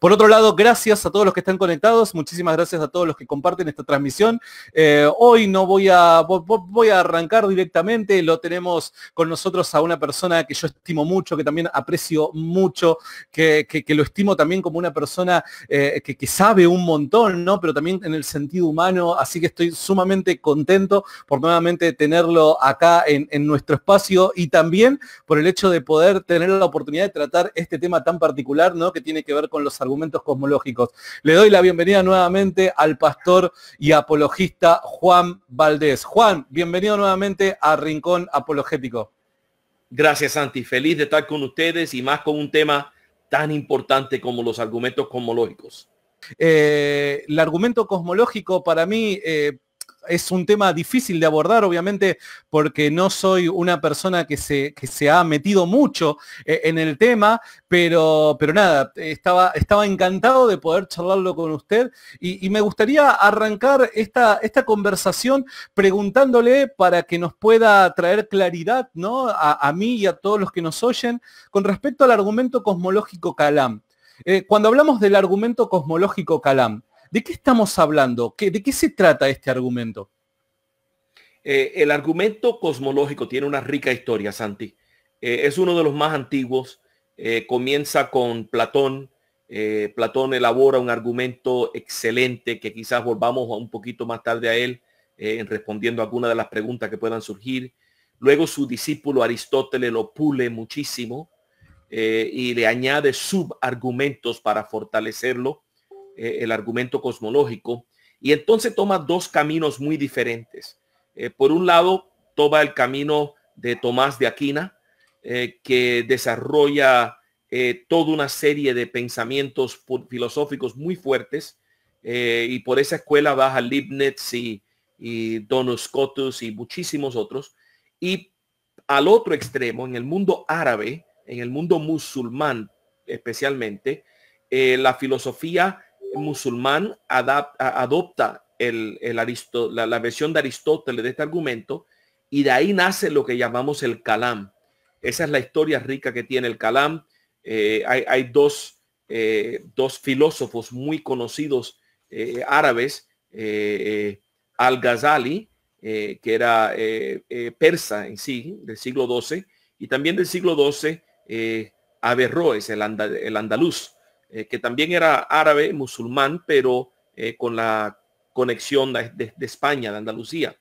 Por otro lado, gracias a todos los que están conectados, muchísimas gracias a todos los que comparten esta transmisión. Hoy no voy a arrancar directamente, lo tenemos con nosotros a una persona que yo estimo mucho, que también aprecio mucho, que lo estimo también como una persona que sabe un montón, ¿no? Pero también en el sentido humano, así que estoy sumamente contento por nuevamente tenerlo acá en nuestro espacio y también por el hecho de poder tener la oportunidad de tratar este tema tan particular, ¿no? Que tiene que ver con los argumentos cosmológicos. Le doy la bienvenida nuevamente al pastor y apologista Juan Valdés. Juan, bienvenido nuevamente a Rincón Apologético. Gracias, Santi. Feliz de estar con ustedes y más con un tema tan importante como los argumentos cosmológicos. El argumento cosmológico para mí es un tema difícil de abordar, obviamente, porque no soy una persona que se ha metido mucho en el tema, pero nada, estaba encantado de poder charlarlo con usted y me gustaría arrancar esta conversación preguntándole para que nos pueda traer claridad, ¿no? A mí y a todos los que nos oyen con respecto al argumento cosmológico Kalam. Cuando hablamos del argumento cosmológico Kalam, ¿de qué estamos hablando? ¿De qué se trata este argumento? El argumento cosmológico tiene una rica historia, Santi. Es uno de los más antiguos. Comienza con Platón. Platón elabora un argumento excelente que quizás volvamos un poquito más tarde a él, respondiendo a algunas de las preguntas que puedan surgir. Luego su discípulo Aristóteles lo pule muchísimo y le añade subargumentos para fortalecerlo. El argumento cosmológico, y entonces toma dos caminos muy diferentes. Por un lado, toma el camino de Tomás de Aquina, que desarrolla toda una serie de pensamientos filosóficos muy fuertes, y por esa escuela baja Leibniz y Duns Scotus y muchísimos otros. Y al otro extremo, en el mundo árabe, en el mundo musulmán especialmente, la filosofía musulmán adopta la versión de Aristóteles de este argumento, y de ahí nace lo que llamamos el Kalam. Esa es la historia rica que tiene el Kalam. Hay dos filósofos muy conocidos árabes, Al-Ghazali, que era persa en sí, del siglo XII, y también del siglo XII, Averroes, el andaluz, que también era árabe, musulmán, pero con la conexión de España, de Andalucía.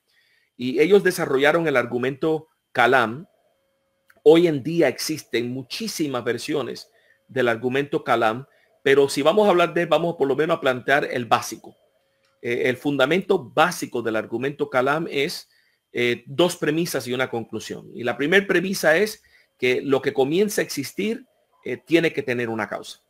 Y ellos desarrollaron el argumento Kalam. Hoy en día existen muchísimas versiones del argumento Kalam, pero si vamos a hablar de él, vamos por lo menos a plantear el básico. El fundamento básico del argumento Kalam es dos premisas y una conclusión. Y la primera premisa es que lo que comienza a existir tiene que tener una causa.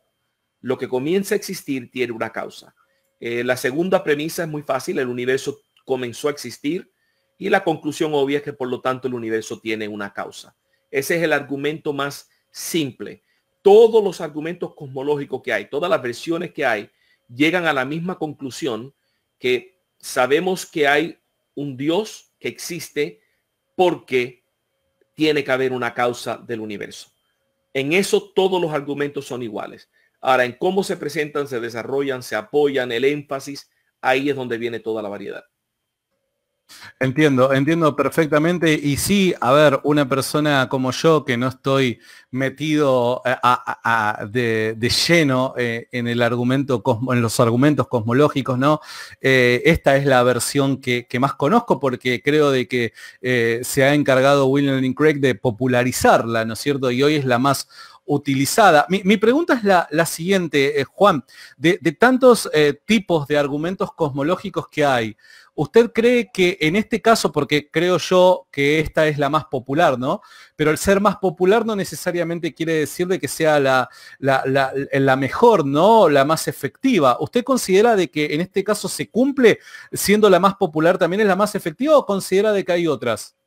Lo que comienza a existir tiene una causa. La segunda premisa es muy fácil. El universo comenzó a existir y la conclusión obvia es que por lo tanto el universo tiene una causa. Ese es el argumento más simple. Todos los argumentos cosmológicos que hay, todas las versiones que hay, llegan a la misma conclusión, que sabemos que hay un Dios que existe porque tiene que haber una causa del universo. En eso todos los argumentos son iguales. Ahora, en cómo se presentan, se desarrollan, se apoyan, el énfasis, ahí es donde viene toda la variedad. Entiendo perfectamente. Y sí, a ver, una persona como yo que no estoy metido de lleno en el argumento, en los argumentos cosmológicos, ¿no? Esta es la versión que más conozco porque creo de que se ha encargado William Lane Craig de popularizarla, ¿no es cierto? Y hoy es la más utilizada. Mi pregunta es la siguiente, Juan. De tantos tipos de argumentos cosmológicos que hay, ¿usted cree que en este caso, porque creo yo que esta es la más popular, ¿no? Pero el ser más popular no necesariamente quiere decir de que sea la mejor, ¿no? La más efectiva. ¿Usted considera de que en este caso se cumple siendo la más popular también es la más efectiva o considera de que hay otras?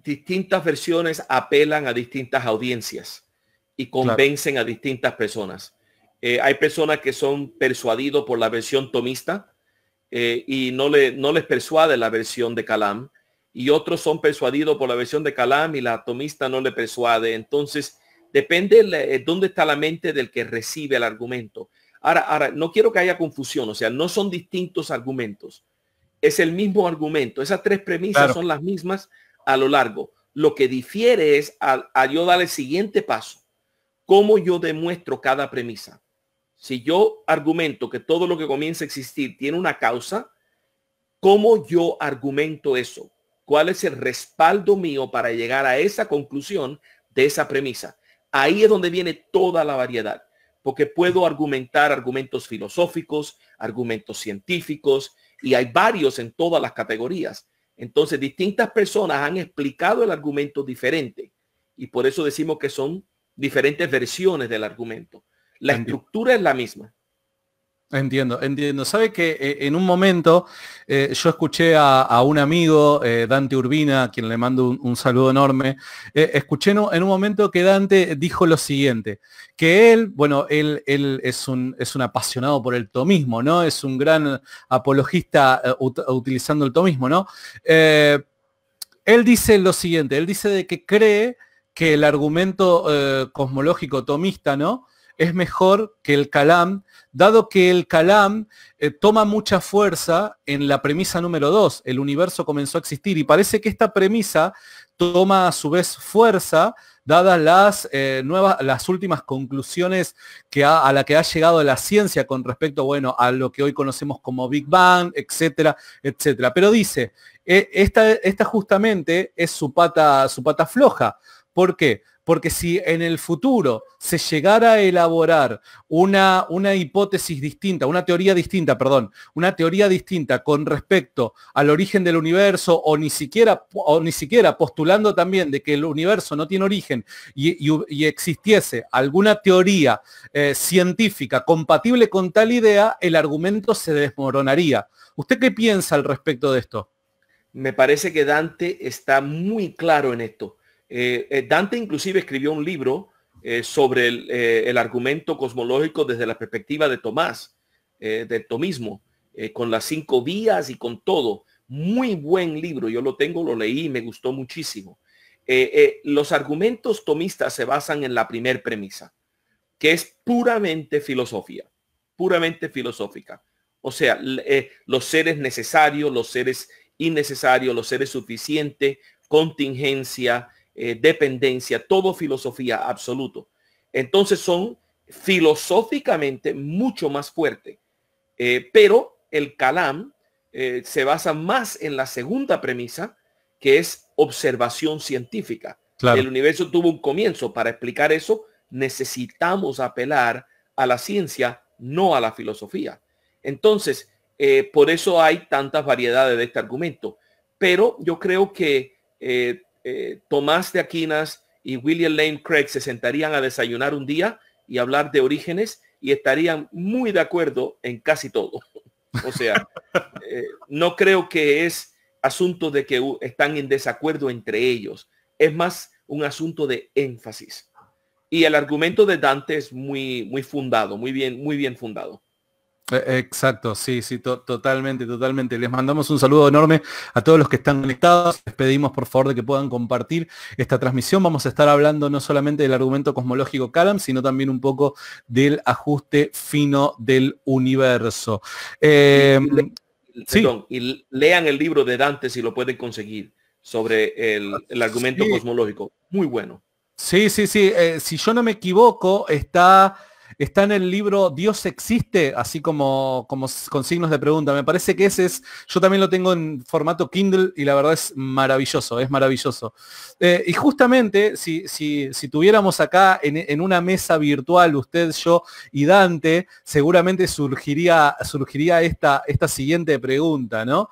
Distintas versiones apelan a distintas audiencias y convencen a distintas personas. Hay personas que son persuadidos por la versión tomista y no les persuade la versión de Kalam, y otros son persuadidos por la versión de Kalam y la tomista no le persuade. Entonces Depende dónde está la mente del que recibe el argumento. Ahora, no quiero que haya confusión, o sea, no son distintos argumentos. Es el mismo argumento. Esas tres premisas son las mismas a lo largo. Lo que difiere es a yo dar el siguiente paso. ¿Cómo yo demuestro cada premisa? Si yo argumento que todo lo que comienza a existir tiene una causa, ¿cómo yo argumento eso? ¿Cuál es el respaldo mío para llegar a esa conclusión de esa premisa? Ahí es donde viene toda la variedad, porque puedo argumentar argumentos filosóficos, argumentos científicos, y hay varios en todas las categorías. Entonces, distintas personas han explicado el argumento diferente, y por eso decimos que son diferentes versiones del argumento. La estructura es la misma. Entiendo. Sabe que en un momento yo escuché a un amigo, Dante Urbina, a quien le mando un saludo enorme. Escuché en un momento que Dante dijo lo siguiente, que él es un apasionado por el tomismo, ¿no? Es un gran apologista utilizando el tomismo, ¿no? Él dice lo siguiente, él dice de que cree que el argumento cosmológico tomista, ¿no?, es mejor que el Kalam, dado que el Kalam toma mucha fuerza en la premisa número 2, el universo comenzó a existir, y parece que esta premisa toma a su vez fuerza dadas las últimas conclusiones a la que ha llegado la ciencia con respecto, bueno, a lo que hoy conocemos como Big Bang, etcétera, etcétera. Pero dice, esta justamente es su pata floja. ¿Por qué? Porque si en el futuro se llegara a elaborar una hipótesis distinta, una teoría distinta con respecto al origen del universo, o ni siquiera postulando también de que el universo no tiene origen y existiese alguna teoría científica compatible con tal idea, el argumento se desmoronaría. ¿Usted qué piensa al respecto de esto? Me parece que Dante está muy claro en esto. Dante inclusive escribió un libro sobre el argumento cosmológico desde la perspectiva de Tomás, del tomismo, con las 5 vías y con todo. Muy buen libro, yo lo tengo, lo leí y me gustó muchísimo. Los argumentos tomistas se basan en la primer premisa, que es puramente filosofía, puramente filosófica. O sea, los seres necesarios, los seres innecesarios, los seres suficientes, contingencia, dependencia, todo filosofía absoluto. Entonces son filosóficamente mucho más fuertes. Pero el Kalam se basa más en la segunda premisa, que es observación científica. Claro. El universo tuvo un comienzo. Para explicar eso, necesitamos apelar a la ciencia, no a la filosofía. Entonces, por eso hay tantas variedades de este argumento. Pero yo creo que Tomás de Aquinas y William Lane Craig se sentarían a desayunar un día y hablar de orígenes y estarían muy de acuerdo en casi todo. O sea, no creo que es asunto de que están en desacuerdo entre ellos. Es más un asunto de énfasis. Y el argumento de Dante es muy fundado, muy bien fundado. Exacto, sí, totalmente. Les mandamos un saludo enorme a todos los que están conectados. Les pedimos por favor de que puedan compartir esta transmisión. Vamos a estar hablando no solamente del argumento cosmológico Kalam, sino también un poco del ajuste fino del universo. Perdón, y lean el libro de Dante si lo pueden conseguir sobre el argumento cosmológico. Muy bueno. Sí. Si yo no me equivoco, está en el libro Dios existe, así como con signos de pregunta. Me parece que ese es, yo también lo tengo en formato Kindle y la verdad es maravilloso, y justamente si tuviéramos acá en una mesa virtual, usted, yo y Dante, seguramente surgiría esta siguiente pregunta, ¿no?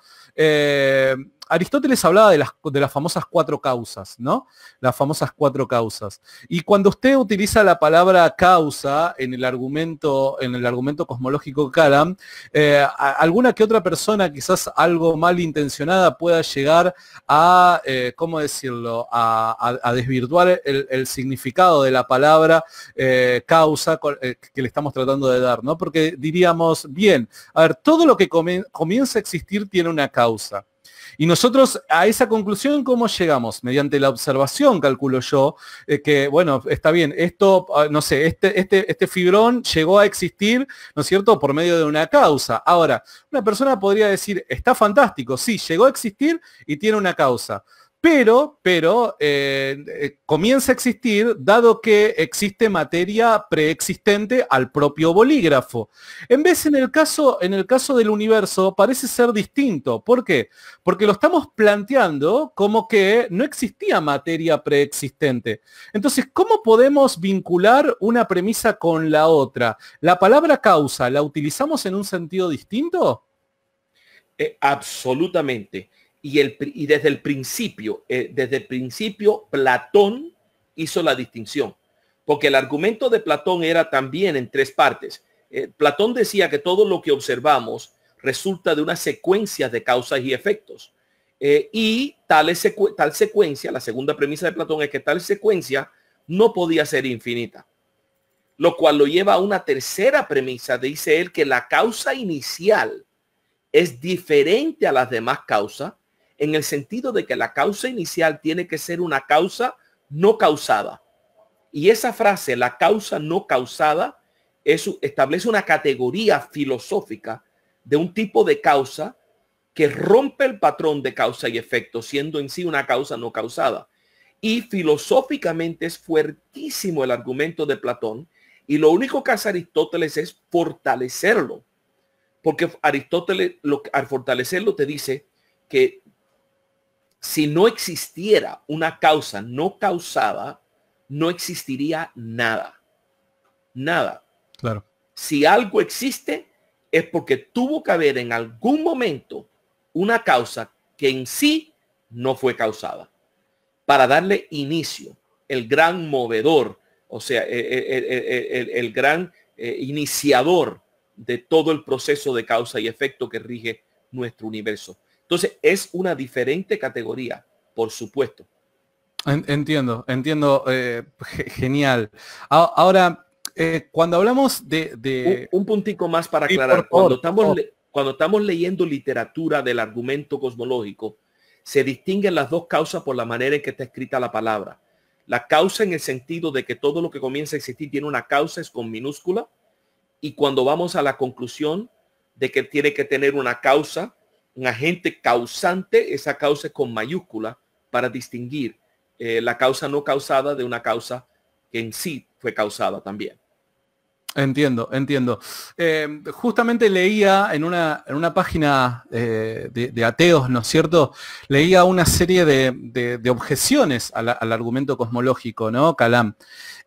Aristóteles hablaba de las famosas 4 causas, ¿no? Las famosas 4 causas. Y cuando usted utiliza la palabra causa en el argumento cosmológico Kalam, alguna que otra persona, quizás algo malintencionada, pueda llegar a, ¿cómo decirlo?, a desvirtuar el significado de la palabra causa que le estamos tratando de dar, ¿no? Porque diríamos, bien, a ver, todo lo que comienza a existir tiene una causa. Y nosotros a esa conclusión, ¿cómo llegamos? Mediante la observación, calculo yo, que, bueno, está bien, esto, no sé, este fibrón llegó a existir, ¿no es cierto?, por medio de una causa. Ahora, una persona podría decir, está fantástico, sí, llegó a existir y tiene una causa. Pero comienza a existir dado que existe materia preexistente al propio bolígrafo. En vez en el caso del universo parece ser distinto. ¿Por qué? Porque lo estamos planteando como que no existía materia preexistente. Entonces, ¿cómo podemos vincular una premisa con la otra? ¿La palabra causa la utilizamos en un sentido distinto? Absolutamente. Y desde el principio, Platón hizo la distinción, porque el argumento de Platón era también en tres partes. Platón decía que todo lo que observamos resulta de una secuencia de causas y efectos. Y tal secuencia, la segunda premisa de Platón es que tal secuencia no podía ser infinita, lo cual lo lleva a una tercera premisa. Dice él que la causa inicial es diferente a las demás causas, en el sentido de que la causa inicial tiene que ser una causa no causada. Y esa frase, la causa no causada, establece una categoría filosófica de un tipo de causa que rompe el patrón de causa y efecto, siendo en sí una causa no causada. Y filosóficamente es fuertísimo el argumento de Platón, y lo único que hace Aristóteles es fortalecerlo. Porque Aristóteles, al fortalecerlo, te dice que si no existiera una causa no causada, no existiría nada. Nada. Claro. Si algo existe, es porque tuvo que haber en algún momento una causa que en sí no fue causada, para darle inicio, el gran movedor, o sea, el gran iniciador de todo el proceso de causa y efecto que rige nuestro universo. Entonces es una diferente categoría, por supuesto. Entiendo, genial. Ahora, cuando hablamos de... Un puntico más para aclarar. Sí, por favor. Cuando estamos leyendo literatura del argumento cosmológico, se distinguen las dos causas por la manera en que está escrita la palabra. La causa en el sentido de que todo lo que comienza a existir tiene una causa, es con minúscula. Y cuando vamos a la conclusión de que tiene que tener una causa, un agente causante, esa causa es con mayúscula para distinguir la causa no causada de una causa que en sí fue causada también. Entiendo. Justamente leía en una página de ateos, ¿no es cierto? Leía una serie de objeciones al argumento cosmológico, ¿no? Kalam.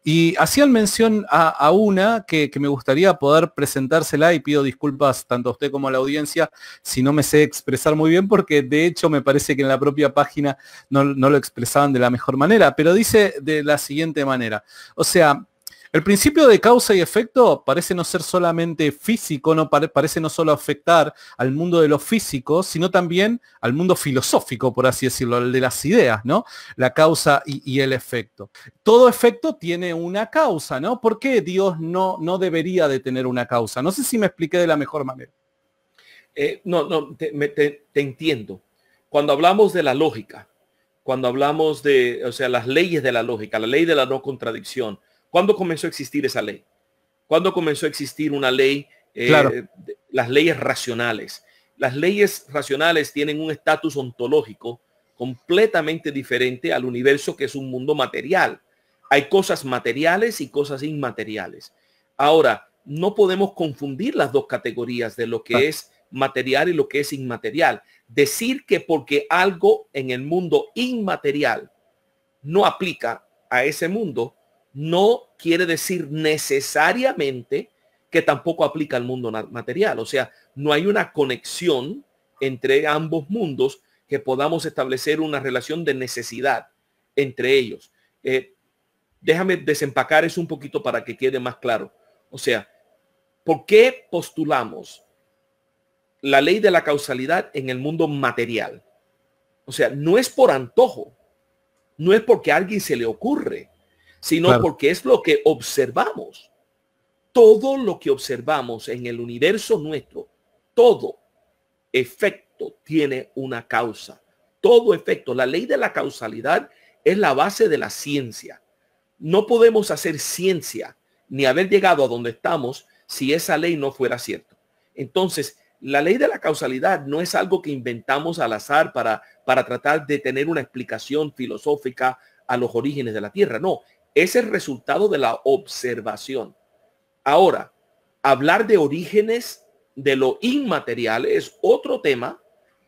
Y hacían mención a una que me gustaría poder presentársela, y pido disculpas tanto a usted como a la audiencia si no me sé expresar muy bien, porque de hecho me parece que en la propia página no lo expresaban de la mejor manera, pero dice de la siguiente manera. O sea, el principio de causa y efecto parece no ser solamente físico, parece no solo afectar al mundo de los físicos, sino también al mundo filosófico, por así decirlo, el de las ideas, ¿no? La causa y el efecto. Todo efecto tiene una causa, ¿no? ¿Por qué Dios no debería de tener una causa? No sé si me expliqué de la mejor manera. Te entiendo. Cuando hablamos de la lógica, cuando hablamos de, o sea, las leyes de la lógica, la ley de la no contradicción, ¿cuándo comenzó a existir esa ley? ¿Cuándo comenzó a existir una ley? Claro. Las leyes racionales. Las leyes racionales tienen un estatus ontológico completamente diferente al universo, que es un mundo material. Hay cosas materiales y cosas inmateriales. Ahora, no podemos confundir las dos categorías de lo que es material y lo que es inmaterial. Decir que porque algo en el mundo inmaterial no aplica a ese mundo, no quiere decir necesariamente que tampoco aplica al mundo material. O sea, no hay una conexión entre ambos mundos que podamos establecer una relación de necesidad entre ellos. Déjame desempacar eso un poquito para que quede más claro. O sea, ¿por qué postulamos la ley de la causalidad en el mundo material? O sea, no es por antojo, no es porque a alguien se le ocurre, sino porque es lo que observamos. Todo lo que observamos en el universo nuestro, todo efecto efecto tiene una causa. Todo efecto, la ley de la causalidad es la base de la ciencia. No podemos hacer ciencia ni haber llegado a donde estamos si esa ley no fuera cierta. Entonces, la ley de la causalidad no es algo que inventamos al azar para tratar de tener una explicación filosófica a los orígenes de la Tierra. No, es el resultado de la observación. Ahora, hablar de orígenes de lo inmaterial es otro tema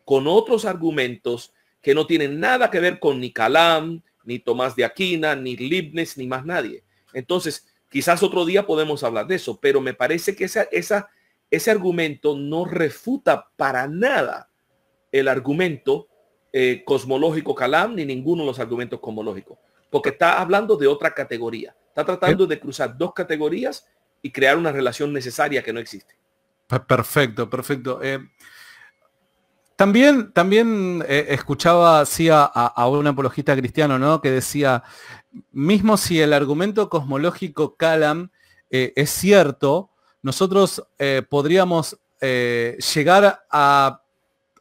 con otros argumentos que no tienen nada que ver con ni Calam, ni Tomás de Aquina, ni Leibniz, ni más nadie. Entonces, quizás otro día podemos hablar de eso, pero me parece que ese argumento no refuta para nada el argumento cosmológico Calam, ni ninguno de los argumentos cosmológicos, porque está hablando de otra categoría. Está tratando de cruzar dos categorías y crear una relación necesaria que no existe. Perfecto, perfecto. También escuchaba así a un apologista cristiano, ¿no? Que decía, mismo si el argumento cosmológico Calam es cierto, nosotros podríamos llegar a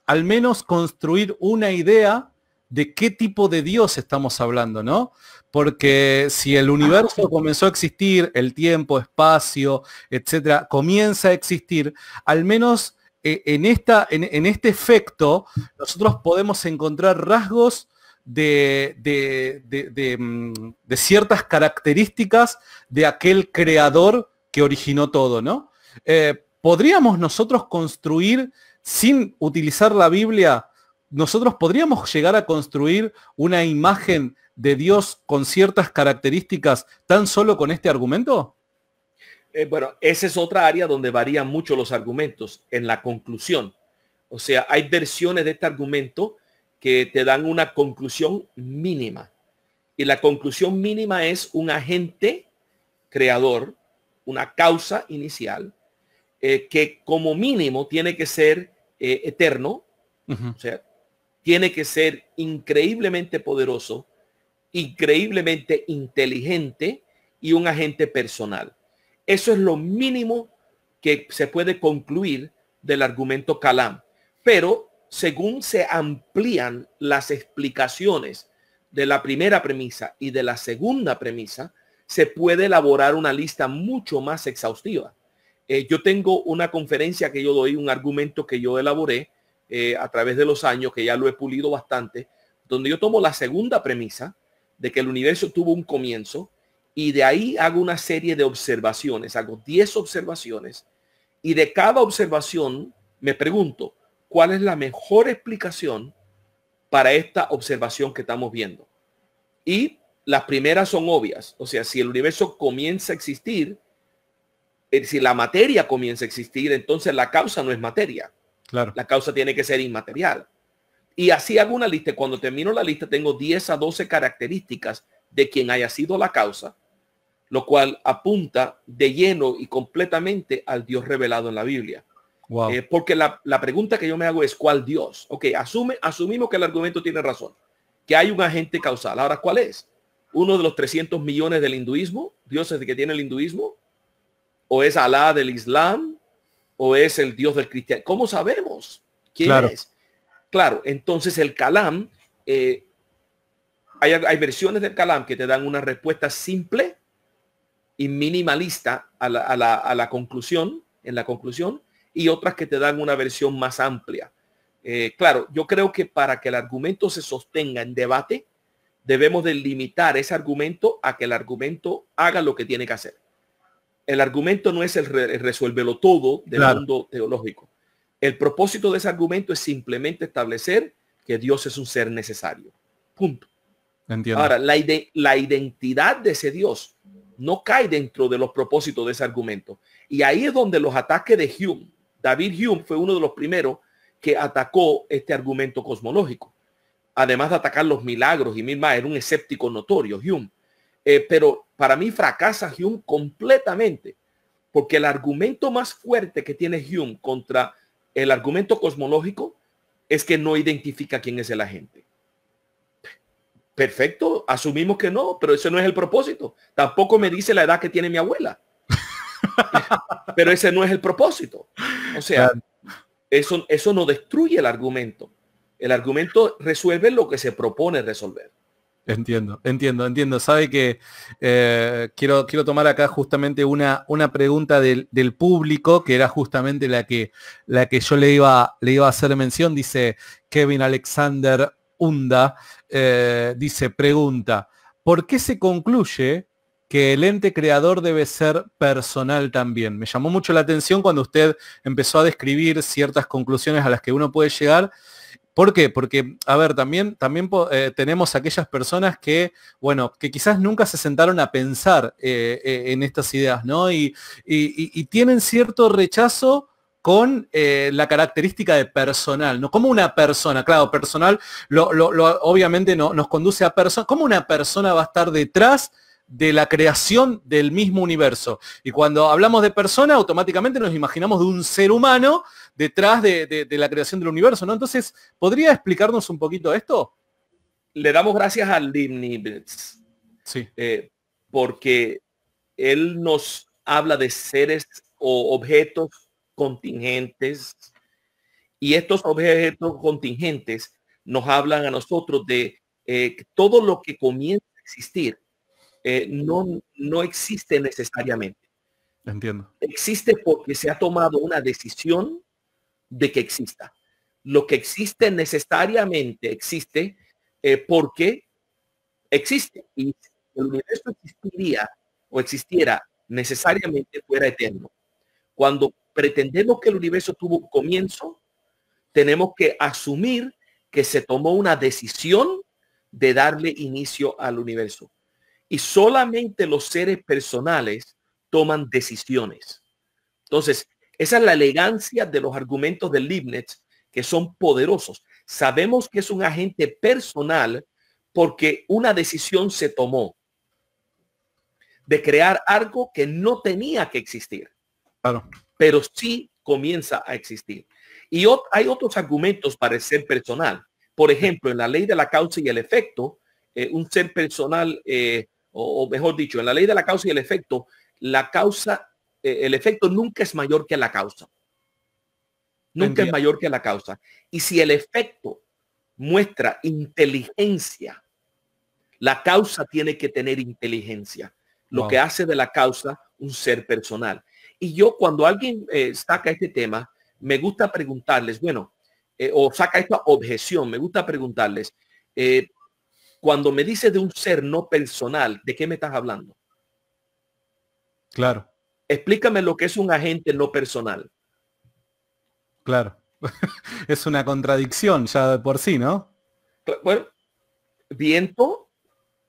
al menos construir una idea de qué tipo de Dios estamos hablando, ¿no? Porque si el universo comenzó a existir, el tiempo, espacio, etcétera, comienza a existir, al menos en este efecto, nosotros podemos encontrar rasgos de ciertas características de aquel creador que originó todo, ¿no? ¿Podríamos nosotros construir, sin utilizar la Biblia, nosotros podríamos llegar a construir una imagen de Dios con ciertas características tan solo con este argumento? Bueno, esa es otra área donde varían mucho los argumentos en la conclusión. O sea, hay versiones de este argumento que te dan una conclusión mínima. Y la conclusión mínima es un agente creador, una causa inicial, que como mínimo tiene que ser eterno. O sea, tiene que ser increíblemente poderoso, increíblemente inteligente y un agente personal. Eso es lo mínimo que se puede concluir del argumento Calam. Pero según se amplían las explicaciones de la primera premisa y de la segunda premisa, se puede elaborar una lista mucho más exhaustiva. Yo tengo una conferencia que yo doy, un argumento que yo elaboré a través de los años, que ya lo he pulido bastante, donde yo tomo la segunda premisa de que el universo tuvo un comienzo y de ahí hago una serie de observaciones, hago 10 observaciones y de cada observación me pregunto, ¿cuál es la mejor explicación para esta observación que estamos viendo? Y las primeras son obvias, o sea, si el universo comienza a existir, si la materia comienza a existir, entonces la causa no es materia. Claro. La causa tiene que ser inmaterial. Y así hago una lista. Cuando termino la lista tengo 10 a 12 características de quien haya sido la causa, lo cual apunta de lleno y completamente al Dios revelado en la Biblia. Wow. Porque la pregunta que yo me hago es ¿cuál Dios? Ok, asumimos que el argumento tiene razón, que hay un agente causal. Ahora, ¿cuál es? ¿Uno de los 300 millones del hinduismo? ¿Dioses que tiene el hinduismo? ¿O es Alá del Islam? ¿O es el Dios del cristianismo? ¿Cómo sabemos quién es? Claro, entonces el Calam, hay versiones del Calam que te dan una respuesta simple y minimalista a la conclusión, en la conclusión, y otras que te dan una versión más amplia. Claro, yo creo que para que el argumento se sostenga en debate, debemos de limitar ese argumento a que el argumento haga lo que tiene que hacer. El argumento no es el resuélvelo todo del mundo teológico. El propósito de ese argumento es simplemente establecer que Dios es un ser necesario. Punto. Entiendo. Ahora, la identidad de ese Dios no cae dentro de los propósitos de ese argumento. Y ahí es donde los ataques de Hume, David Hume fue uno de los primeros que atacó este argumento cosmológico. Además de atacar los milagros y mil más, era un escéptico notorio, Hume. Pero para mí fracasa Hume completamente, porque el argumento más fuerte que tiene Hume contra el argumento cosmológico es que no identifica quién es el agente. Perfecto, asumimos que no, pero ese no es el propósito. Tampoco me dice la edad que tiene mi abuela. Pero ese no es el propósito. O sea, eso no destruye el argumento. El argumento resuelve lo que se propone resolver. Entiendo. Sabe que quiero tomar acá justamente una pregunta del público, que era justamente la que yo le iba a hacer mención. Dice Kevin Alexander Hunda, pregunta, ¿por qué se concluye que el ente creador debe ser personal también? Me llamó mucho la atención cuando usted empezó a describir ciertas conclusiones a las que uno puede llegar. ¿Por qué? Porque, a ver, también tenemos aquellas personas que, bueno, que quizás nunca se sentaron a pensar en estas ideas, ¿no? Y tienen cierto rechazo con la característica de personal, ¿no? Como una persona, claro, personal, obviamente nos conduce a persona. ¿Cómo una persona va a estar detrás de la creación del mismo universo? Y cuando hablamos de persona, automáticamente nos imaginamos de un ser humano detrás de la creación del universo, ¿no? Entonces, ¿podría explicarnos un poquito esto? Le damos gracias a Leibniz, sí, porque él nos habla de seres o objetos contingentes, y estos objetos contingentes nos hablan a nosotros de todo lo que comienza a existir no existe necesariamente. Entiendo. Existe porque se ha tomado una decisión de que exista. Lo que existe necesariamente existe porque existe. Y el universo existiría o existiera necesariamente fuera eterno. Cuando pretendemos que el universo tuvo un comienzo, tenemos que asumir que se tomó una decisión de darle inicio al universo. Y solamente los seres personales toman decisiones. Entonces, esa es la elegancia de los argumentos de Leibniz, que son poderosos. Sabemos que es un agente personal porque una decisión se tomó de crear algo que no tenía que existir. Claro. Pero sí comienza a existir. Y hay otros argumentos para el ser personal. Por ejemplo, en la ley de la causa y el efecto, un ser personal, o mejor dicho, en la ley de la causa y el efecto, la causa, el efecto nunca es mayor que la causa. Nunca es mayor que la causa. Y si el efecto muestra inteligencia, la causa tiene que tener inteligencia, lo que hace de la causa un ser personal. Y yo, cuando alguien saca este tema, me gusta preguntarles, bueno, o saca esta objeción, me gusta preguntarles, cuando me dices de un ser no personal, ¿de qué me estás hablando? Claro. Explícame lo que es un agente no personal. Claro. Es una contradicción ya de por sí, ¿no? Bueno, viento,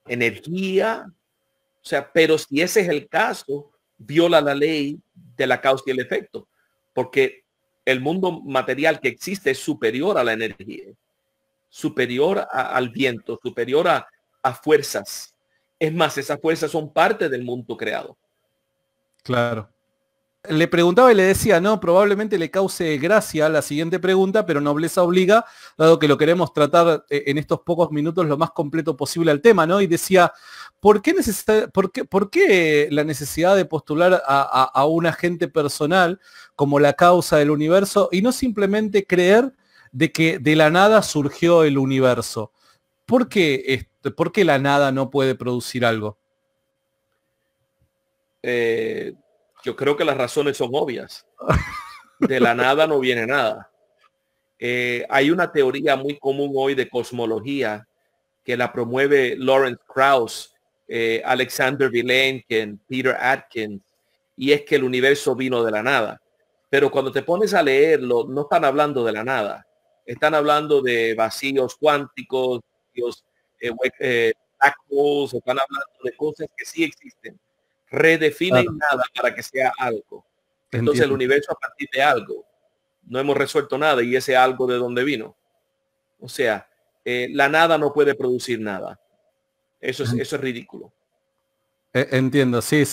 energía, o sea, pero si ese es el caso, viola la ley de la causa y el efecto, porque el mundo material que existe es superior a la energía, superior al viento, superior a fuerzas. Es más, esas fuerzas son parte del mundo creado. Claro. Le preguntaba y le decía, no, probablemente le cause gracia la siguiente pregunta, pero nobleza obliga, dado que lo queremos tratar en estos pocos minutos lo más completo posible al tema, ¿no? Y decía, ¿por qué la necesidad de postular a un agente personal como la causa del universo y no simplemente creer de que de la nada surgió el universo? ¿Por qué la nada no puede producir algo? Yo creo que las razones son obvias. De la nada no viene nada. Hay una teoría muy común hoy de cosmología que la promueve Lawrence Krauss, Alexander Vilenkin, Peter Atkins, y es que el universo vino de la nada. Pero cuando te pones a leerlo, no están hablando de la nada. Están hablando de vacíos cuánticos, black holes, están hablando de cosas que sí existen. Redefinen nada para que sea algo. Entonces el universo a partir de algo. No hemos resuelto nada y ese algo de dónde vino. O sea, la nada no puede producir nada. Eso es ridículo. Entiendo, sí.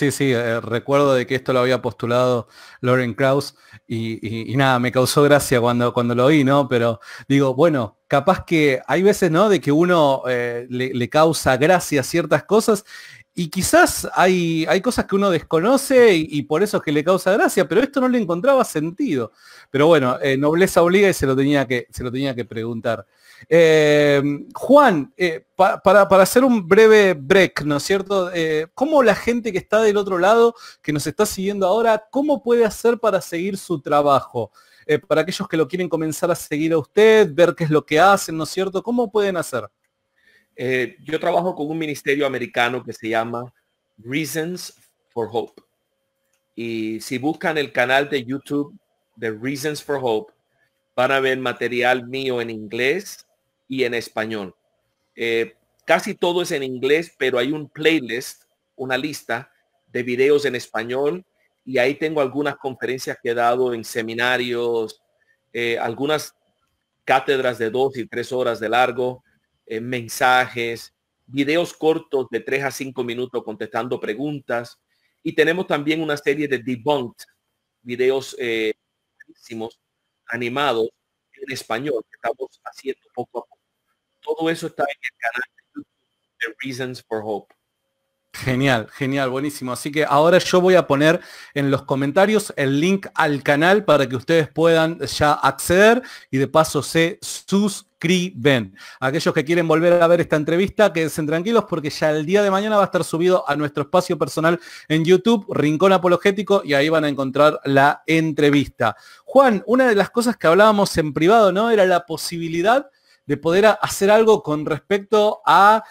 Recuerdo de que esto lo había postulado Lawrence Krauss y nada, me causó gracia cuando lo oí, ¿no? Pero digo, bueno, capaz que hay veces, ¿no? De que uno le causa gracia ciertas cosas y quizás hay cosas que uno desconoce y por eso es que le causa gracia, pero esto no le encontraba sentido. Pero bueno, nobleza obliga y se lo tenía que preguntar. Juan, para hacer un breve break, ¿no es cierto? ¿Cómo la gente que está del otro lado, que nos está siguiendo ahora, cómo puede hacer para seguir su trabajo? Para aquellos que lo quieren comenzar a seguir a usted, ver qué es lo que hacen, ¿no es cierto? ¿Cómo pueden hacer? Yo trabajo con un ministerio americano que se llama Reasons for Hope. Y si buscan el canal de YouTube de Reasons for Hope, van a ver material mío en inglés y en español. Casi todo es en inglés, pero hay un playlist, una lista de videos en español, y ahí tengo algunas conferencias que he dado en seminarios, algunas cátedras de 2 y 3 horas de largo, mensajes, videos cortos de 3 a 5 minutos contestando preguntas, y tenemos también una serie de debunked videos animados en español que estamos haciendo poco a poco. Todo eso está en el canal de YouTube de Reasons for Hope. Genial, genial, buenísimo. Así que ahora yo voy a poner en los comentarios el link al canal para que ustedes puedan ya acceder y de paso se suscriben. Aquellos que quieren volver a ver esta entrevista, quédense tranquilos porque ya el día de mañana va a estar subido a nuestro espacio personal en YouTube, Rincón Apologético, y ahí van a encontrar la entrevista. Juan, una de las cosas que hablábamos en privado, ¿no? Era la posibilidad de poder hacer algo con respecto a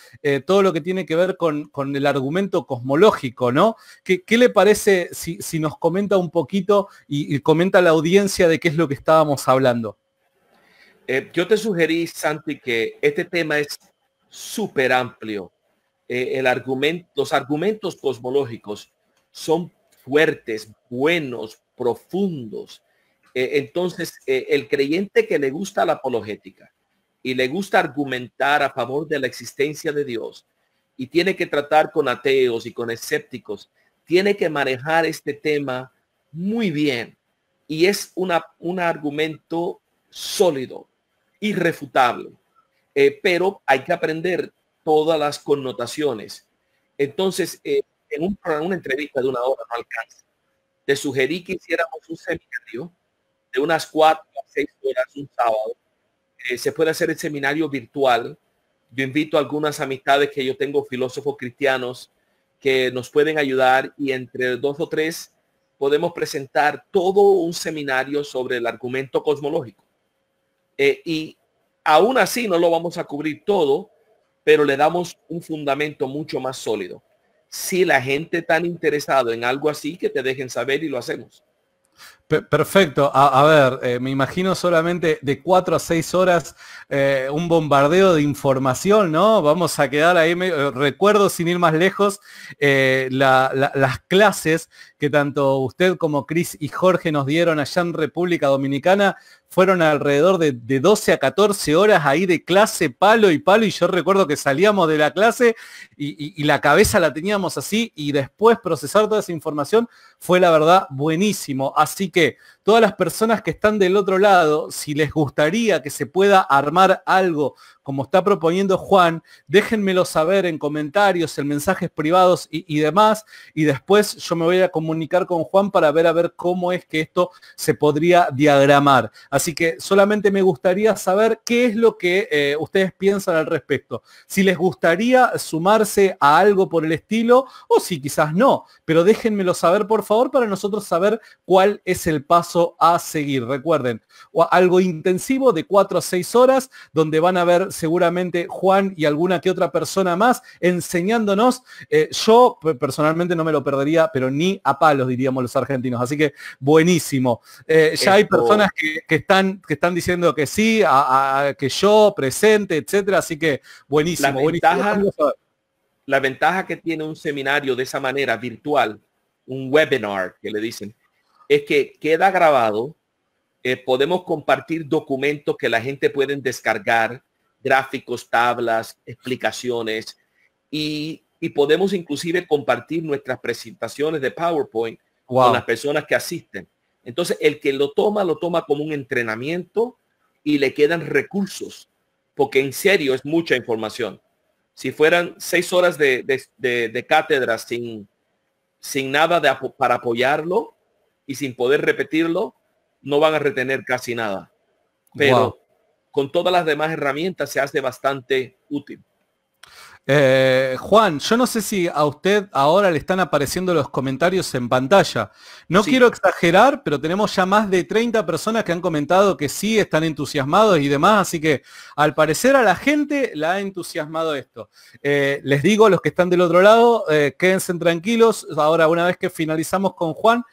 todo lo que tiene que ver con el argumento cosmológico, ¿no? ¿Qué le parece si nos comenta un poquito y comenta a la audiencia de qué es lo que estábamos hablando? Yo te sugerí, Santi, que este tema es súper amplio. Los argumentos cosmológicos son fuertes, buenos, profundos. Entonces, el creyente que le gusta la apologética y le gusta argumentar a favor de la existencia de Dios y tiene que tratar con ateos y con escépticos, tiene que manejar este tema muy bien. Y es un argumento sólido, irrefutable, pero hay que aprender todas las connotaciones. Entonces, en una entrevista de 1 hora no alcanza. Te sugerí que hiciéramos un seminario de unas 4 a 6 horas un sábado. Se puede hacer el seminario virtual. Yo invito a algunas amistades que yo tengo, filósofos cristianos, que nos pueden ayudar, y entre 2 o 3 podemos presentar todo un seminario sobre el argumento cosmológico. Y aún así no lo vamos a cubrir todo, pero le damos un fundamento mucho más sólido. Si la gente está interesada en algo así, que te dejen saber y lo hacemos. Perfecto. A ver, me imagino solamente de 4 a 6 horas un bombardeo de información, ¿no? Vamos a quedar ahí, recuerdo sin ir más lejos, las clases que tanto usted como Cris y Jorge nos dieron allá en República Dominicana. Fueron alrededor de 12 a 14 horas ahí de clase, palo y palo, y yo recuerdo que salíamos de la clase y la cabeza la teníamos así, y después procesar toda esa información fue la verdad buenísimo. Así que todas las personas que están del otro lado, si les gustaría que se pueda armar algo como está proponiendo Juan, déjenmelo saber en comentarios, en mensajes privados y demás, y después yo me voy a comunicar con Juan para ver a ver cómo es que esto se podría diagramar. Así que solamente me gustaría saber qué es lo que ustedes piensan al respecto. Si les gustaría sumarse a algo por el estilo, o si quizás no, pero déjenmelo saber por favor para nosotros saber cuál es el paso a seguir. Recuerden, algo intensivo de 4 a 6 horas, donde van a ver seguramente Juan y alguna que otra persona más enseñándonos. Yo personalmente no me lo perdería, pero ni a palos, diríamos los argentinos. Así que buenísimo. Ya hay personas que están diciendo que sí, que yo presente, etcétera. Así que buenísimo. La ventaja que tiene un seminario de esa manera virtual, un webinar que le dicen, es que queda grabado. Podemos compartir documentos que la gente puede descargar, gráficos, tablas, explicaciones, y podemos inclusive compartir nuestras presentaciones de PowerPoint con las personas que asisten. Entonces, el que lo toma como un entrenamiento y le quedan recursos, porque en serio es mucha información. Si fueran 6 horas de cátedra sin nada para apoyarlo y sin poder repetirlo, no van a retener casi nada. Pero Wow. con todas las demás herramientas se hace bastante útil. Juan, yo no sé si a usted ahora le están apareciendo los comentarios en pantalla. No Sí. quiero exagerar, pero tenemos ya más de 30 personas que han comentado que sí están entusiasmados y demás, así que al parecer a la gente la ha entusiasmado esto. Les digo a los que están del otro lado, quédense tranquilos. Ahora, una vez que finalizamos con Juan,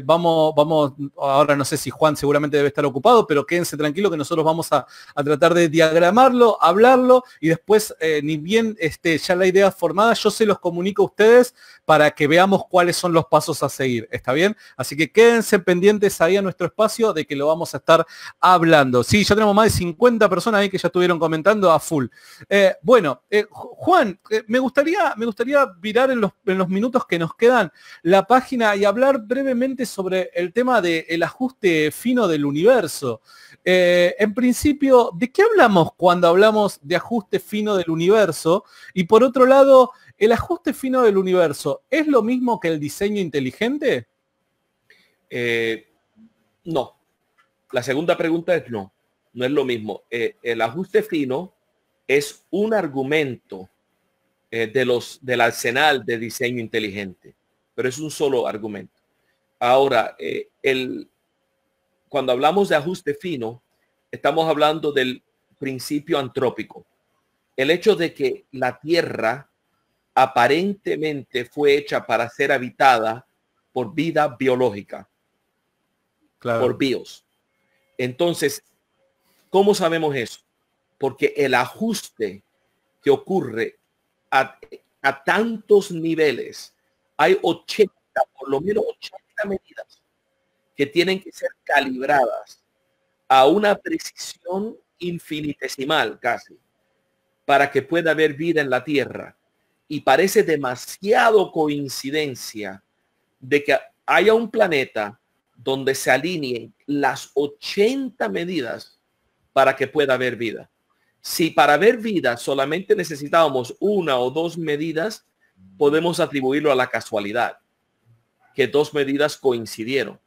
vamos, ahora no sé si Juan seguramente debe estar ocupado, pero quédense tranquilos que nosotros vamos a tratar de diagramarlo, hablarlo y después, ni bien ya la idea formada, yo se los comunico a ustedes para que veamos cuáles son los pasos a seguir. ¿Está bien? Así que quédense pendientes ahí a nuestro espacio de que lo vamos a estar hablando. Sí, ya tenemos más de 50 personas ahí que ya estuvieron comentando a full. Bueno, Juan, me gustaría virar en los minutos que nos quedan la página y hablar brevemente sobre el tema del ajuste fino del universo. En principio, ¿de qué hablamos cuando hablamos de ajuste fino del universo? Y por otro lado, ¿el ajuste fino del universo es lo mismo que el diseño inteligente? No. La segunda pregunta es no. No es lo mismo. El ajuste fino es un argumento del arsenal de diseño inteligente, pero es un solo argumento. Ahora, cuando hablamos de ajuste fino, estamos hablando del principio antrópico. El hecho de que la Tierra aparentemente fue hecha para ser habitada por vida biológica, Claro. por bios. Entonces, ¿cómo sabemos eso? Porque el ajuste que ocurre a tantos niveles, hay 80, por lo menos 80 medidas que tienen que ser calibradas a una precisión infinitesimal casi para que pueda haber vida en la Tierra. Y parece demasiado coincidencia de que haya un planeta donde se alineen las 80 medidas para que pueda haber vida. Si para haber vida solamente necesitábamos 1 o 2 medidas, podemos atribuirlo a la casualidad, que 2 medidas coincidieron.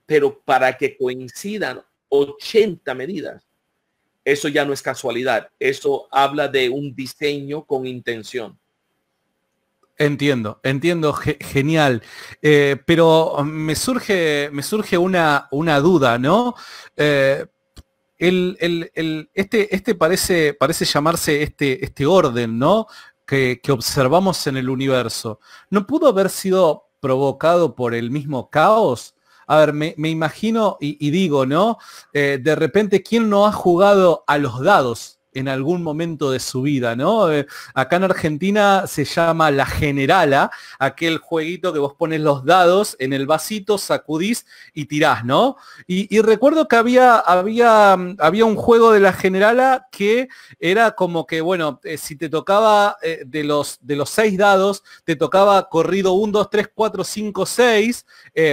Pero para que coincidan 80 medidas, eso ya no es casualidad. Eso habla de un diseño con intención. Entiendo, genial. Pero me surge una duda, ¿no? Parece llamarse este orden, ¿no? Que observamos en el universo. ¿No pudo haber sido provocado por el mismo caos? A ver, me imagino y digo, ¿no? De repente, ¿quién no ha jugado a los dados en algún momento de su vida, ¿no? Acá en Argentina se llama la generala, aquel jueguito que vos pones los dados en el vasito, sacudís y tirás, ¿no? Y recuerdo que había un juego de la generala que era como que, bueno, si te tocaba de los 6 dados, te tocaba corrido 1, 2, 3, 4, 5, 6,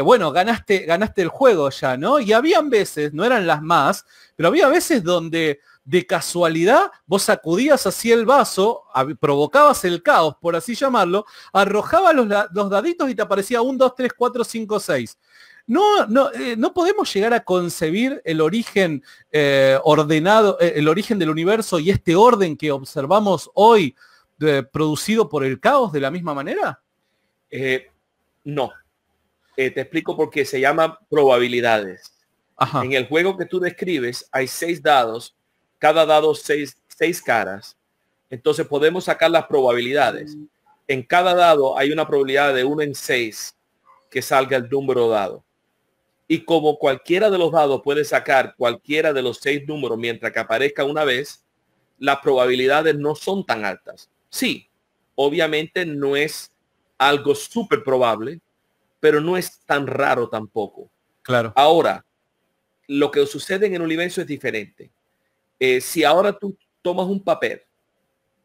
bueno, ganaste el juego ya, ¿no? Y habían veces, no eran las más, pero había veces donde de casualidad vos sacudías así el vaso, provocabas el caos, por así llamarlo, arrojabas los daditos y te aparecía 1, 2, 3, 4, 5, 6. No podemos llegar a concebir el origen ordenado, el origen del universo y este orden que observamos hoy producido por el caos de la misma manera. No. Te explico por qué. Se llama probabilidades. Ajá. En el juego que tú describes hay 6 dados, cada dado 6 caras. Entonces podemos sacar las probabilidades. En cada dado hay una probabilidad de 1 en 6 que salga el número dado. Y como cualquiera de los dados puede sacar cualquiera de los 6 números mientras que aparezca una vez, las probabilidades no son tan altas. Sí, obviamente no es algo súper probable, pero no es tan raro tampoco. Claro. Ahora, lo que sucede en el universo es diferente. Si ahora tú tomas un papel,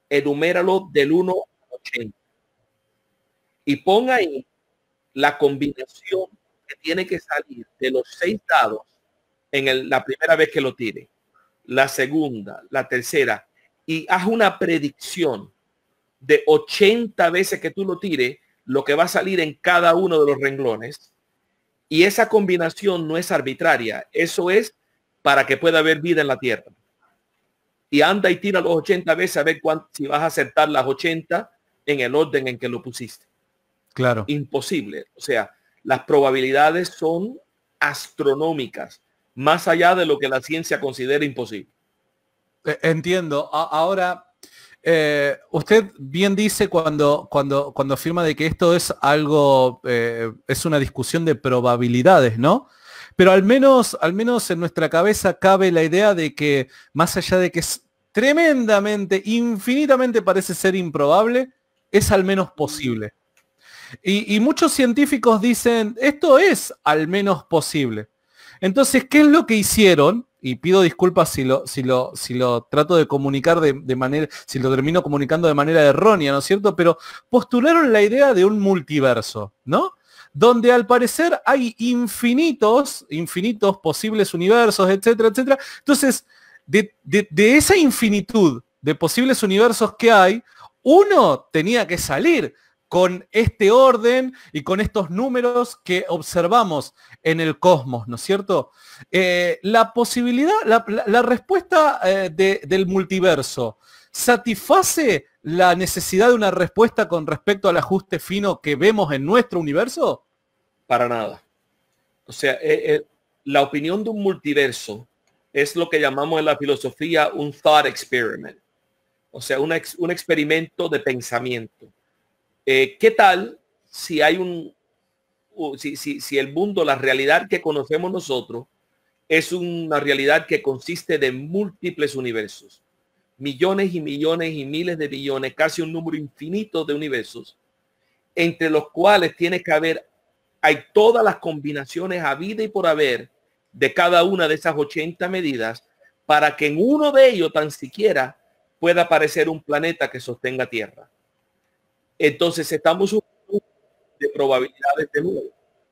enuméralo del 1 al 80 y pon ahí la combinación que tiene que salir de los 6 dados en la primera vez que lo tire, la segunda, la tercera, y haz una predicción de 80 veces que tú lo tires, lo que va a salir en cada uno de los renglones. Y esa combinación no es arbitraria. Eso es para que pueda haber vida en la Tierra. Y anda y tira los 80 veces a ver si vas a acertar las 80 en el orden en que lo pusiste. Claro. Imposible. O sea, las probabilidades son astronómicas, más allá de lo que la ciencia considera imposible. Entiendo. Ahora, usted bien dice cuando afirma de que esto es algo, es una discusión de probabilidades, ¿no? Pero al menos en nuestra cabeza cabe la idea de que, más allá de que es tremendamente, infinitamente parece ser improbable, es al menos posible. Y muchos científicos dicen, esto es al menos posible. Entonces, ¿qué es lo que hicieron? Y pido disculpas si lo trato de comunicar de manera, si lo termino comunicando de manera errónea, ¿no es cierto? Pero postularon la idea de un multiverso, ¿no? Donde al parecer hay infinitos posibles universos, etcétera, etcétera. Entonces, de esa infinitud de posibles universos que hay, uno tenía que salir con este orden y con estos números que observamos en el cosmos, ¿no es cierto? La posibilidad, la respuesta del multiverso, ¿satisface la necesidad de una respuesta con respecto al ajuste fino que vemos en nuestro universo? Para nada. O sea, la opinión de un multiverso es lo que llamamos en la filosofía un thought experiment. O sea, un experimento de pensamiento. ¿Qué tal si hay si el mundo, la realidad que conocemos nosotros, es una realidad que consiste de múltiples universos, millones y millones y miles de billones, casi un número infinito de universos, entre los cuales tiene que haber, hay todas las combinaciones habidas y por haber de cada una de esas 80 medidas para que en uno de ellos tan siquiera pueda aparecer un planeta que sostenga Tierra. Entonces estamos de probabilidades de nuevo.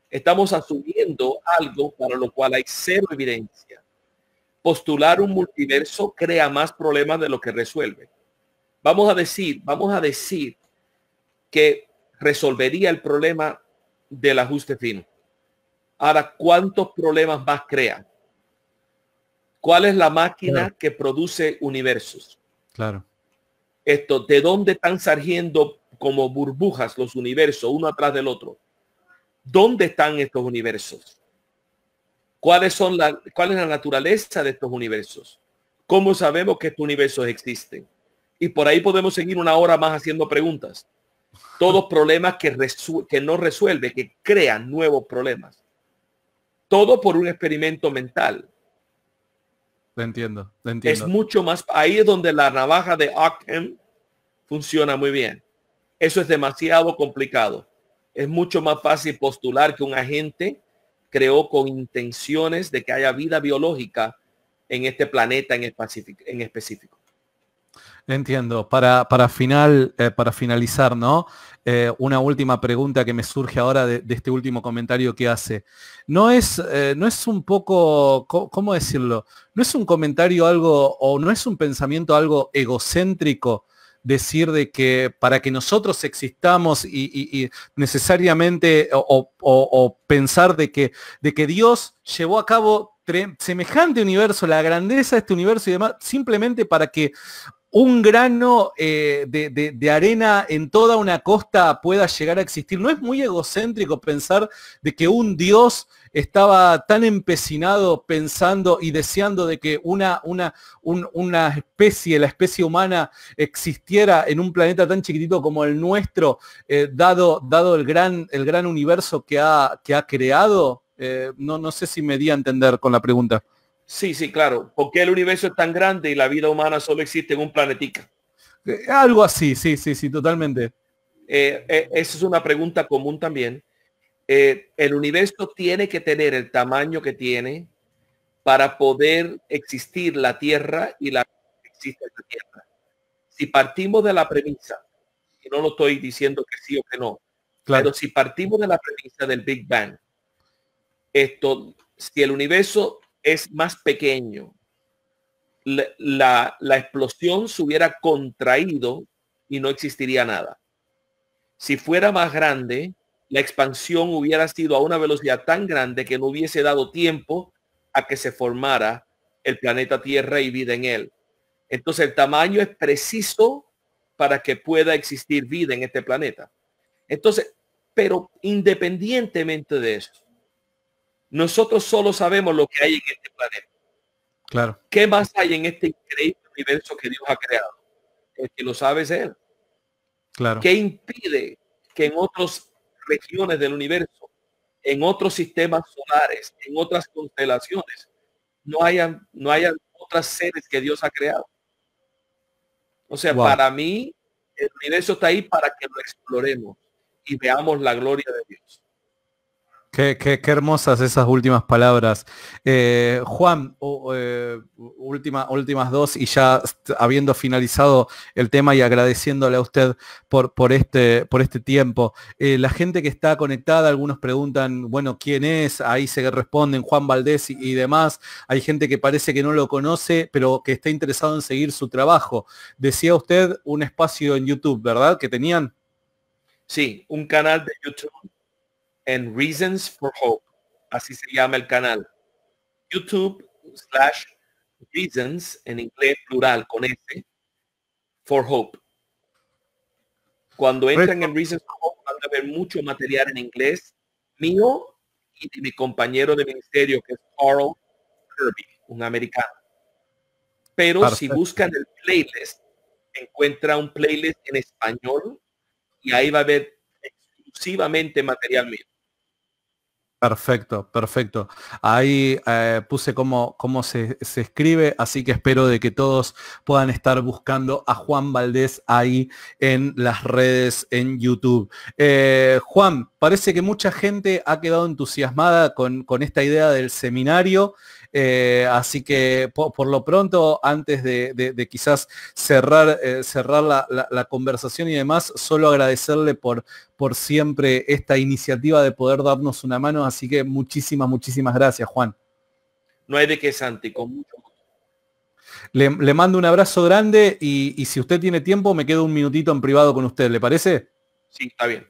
Estamos asumiendo algo para lo cual hay cero evidencia. Postular un multiverso crea más problemas de lo que resuelve. Vamos a decir que resolvería el problema del ajuste fino. Ahora, ¿cuántos problemas más crea? ¿Cuál es la máquina que produce universos? Claro. ¿De dónde están surgiendo como burbujas los universos uno atrás del otro? ¿Dónde están estos universos? ¿Cuál es la naturaleza de estos universos? ¿Cómo sabemos que estos universos existen? Y por ahí podemos seguir una hora más haciendo preguntas. Todos problemas que no resuelve, que crean nuevos problemas. Todo por un experimento mental. Lo entiendo. Es mucho más, ahí es donde la navaja de Occam funciona muy bien. Eso es demasiado complicado. Es mucho más fácil postular que un agente creó con intenciones de que haya vida biológica en este planeta en específico. Entiendo. Para finalizar, ¿no? Una última pregunta que me surge ahora de este último comentario que hace. No es un poco, ¿cómo decirlo? No es un comentario algo, o no es un pensamiento algo egocéntrico decir de que para que nosotros existamos y necesariamente, o pensar de que Dios llevó a cabo semejante universo, la grandeza de este universo y demás, simplemente para que un grano de arena en toda una costa pueda llegar a existir. ¿No es muy egocéntrico pensar de que un Dios estaba tan empecinado pensando y deseando de que una especie, la especie humana, existiera en un planeta tan chiquitito como el nuestro, dado el gran universo que ha creado? No sé si me di a entender con la pregunta. Sí, claro. ¿Por qué el universo es tan grande y la vida humana solo existe en un planetica? Algo así, sí, totalmente. Esa es una pregunta común también. El universo tiene que tener el tamaño que tiene para poder existir la Tierra y la existe la Tierra. Si partimos de la premisa, y no lo estoy diciendo que sí o que no, claro, pero si partimos de la premisa del Big Bang, si el universo es más pequeño, la explosión se hubiera contraído y no existiría nada. Si fuera más grande, la expansión hubiera sido a una velocidad tan grande que no hubiese dado tiempo a que se formara el planeta Tierra y vida en él. Entonces el tamaño es preciso para que pueda existir vida en este planeta. Entonces, pero independientemente de eso, nosotros solo sabemos lo que hay en este planeta. Claro. ¿Qué más hay en este increíble universo que Dios ha creado? El que lo sabe es Él. Claro. ¿Qué impide que en otras regiones del universo, en otros sistemas solares, en otras constelaciones, no hayan otras seres que Dios ha creado? O sea, Wow. para mí, el universo está ahí para que lo exploremos y veamos la gloria de Dios. Qué hermosas esas últimas palabras. Juan, últimas dos y ya habiendo finalizado el tema y agradeciéndole a usted por este tiempo. La gente que está conectada, algunos preguntan, bueno, ¿quién es? Ahí se responden Juan Valdés y demás. Hay gente que parece que no lo conoce, pero que está interesado en seguir su trabajo. Decía usted un espacio en YouTube, ¿verdad? ¿Que tenían? Sí, un canal de YouTube en Reasons for Hope, así se llama el canal. YouTube/Reasons, en inglés plural con S, for Hope. Cuando entran en Reasons for Hope van a ver mucho material en inglés mío y de mi compañero de ministerio que es Carl Kirby, un americano. Pero Perfecto. Si buscan el playlist, encuentra un playlist en español y ahí va a haber exclusivamente material mío. Perfecto, perfecto. Ahí puse cómo se escribe, así que espero de que todos puedan estar buscando a Juan Valdés ahí en las redes, en YouTube. Juan, parece que mucha gente ha quedado entusiasmada con esta idea del seminario, así que por lo pronto, antes de quizás cerrar la conversación y demás, solo agradecerle por siempre esta iniciativa de poder darnos una mano, así que muchísimas gracias, Juan. No hay de qué, Santi, con mucho gusto. Le mando un abrazo grande y si usted tiene tiempo me quedo un minutito en privado con usted, ¿le parece? Sí, está bien.